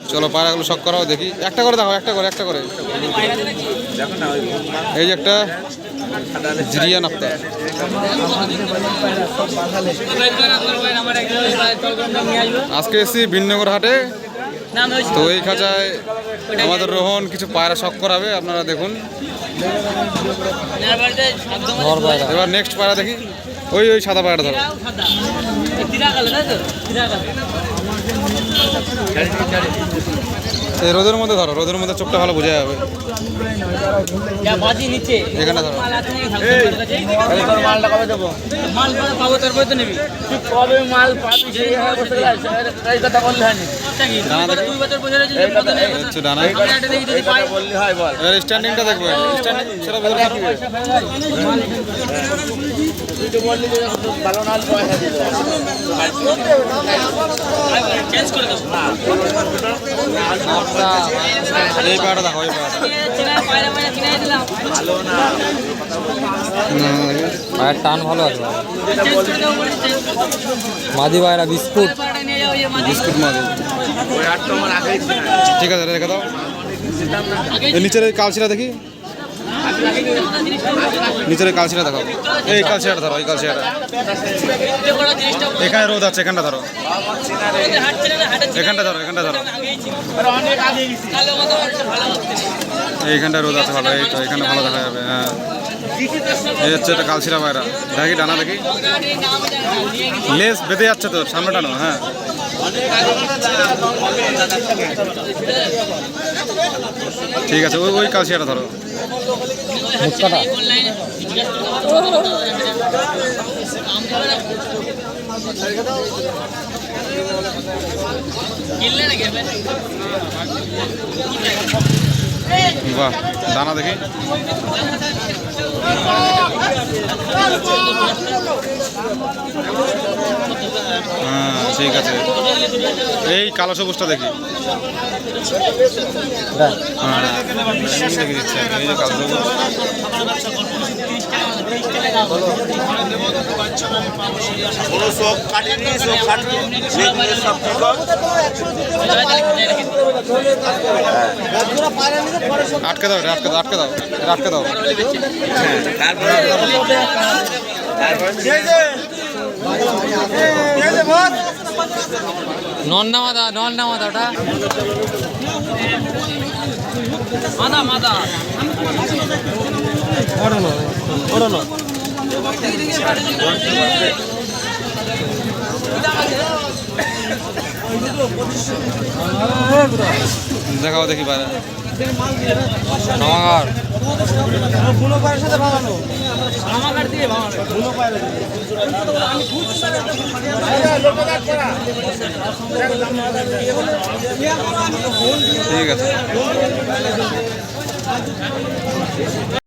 চলো পায়রাগুলো শখ করাও দেখি, একটা করে দেখো, একটা করে এই যে একটা জিরিয়ান আক্তার। আজকে এসেছি বিননগর হাটে, তো এই খাঁচায় আমাদের রোহন কিছু পায়রা শখ করাবে, আপনারা দেখুন। এবার নেক্সট পায়রা দেখি, ওই সাদা পায়রাটা ধরো। এই রোদের মধ্যে ধরো, রোদের মধ্যে চোখটা ভালো বোঝা যাবে। এখানে ধরো। মালটা কবে দেবো? মাল পাবো তারপরে তো নিবি। তুই কবে মাল পাবি সেই এই কথা বললে হয়নি। স্ট্যান্ডিংটা দেখবো, ভালো নাল পয়সা দিল। চেঞ্জ করে দেবো। এই পায়রাটা দেখো, এই ভালো না পায়ের টান ভালো আছে। মাদি পায়রা বিস্কুট মাদি। ঠিক আছে, রেখে দাও। নিচের এই কালচিরা দেখি, নিচের এই কালচিরা দেখো। এই কালচিরাটা ধরো, এই কালচিরাটা। এখানে রোদ আছে, এখানটা ধরো, এখানটা ধরো। এইখানটা রোদ আছে ভালো, এই তো এখানে ভালো দেখা যাবে। হ্যাঁ, এই হচ্ছে একটা কালচিরা পায়রা। দেখি ডানা দেখি, লেজ বেঁধে যাচ্ছে তো, সামনে টানো। হ্যাঁ, ঠিক আছে, ওই কালচিরাটা ধরো। বাহ, দানা দেখি। হ্যাঁ, ঠিক আছে, এই কালো সবুজটা দেখি। হ্যাঁ, দেখে দিচ্ছি আমি, এই যে কালো সবুজ। আটকে দাও, আটকে দাও। নন না মাদা ওটা মাদা দেখাও দেখি পায়রা। নমাগার ঠিক আছে।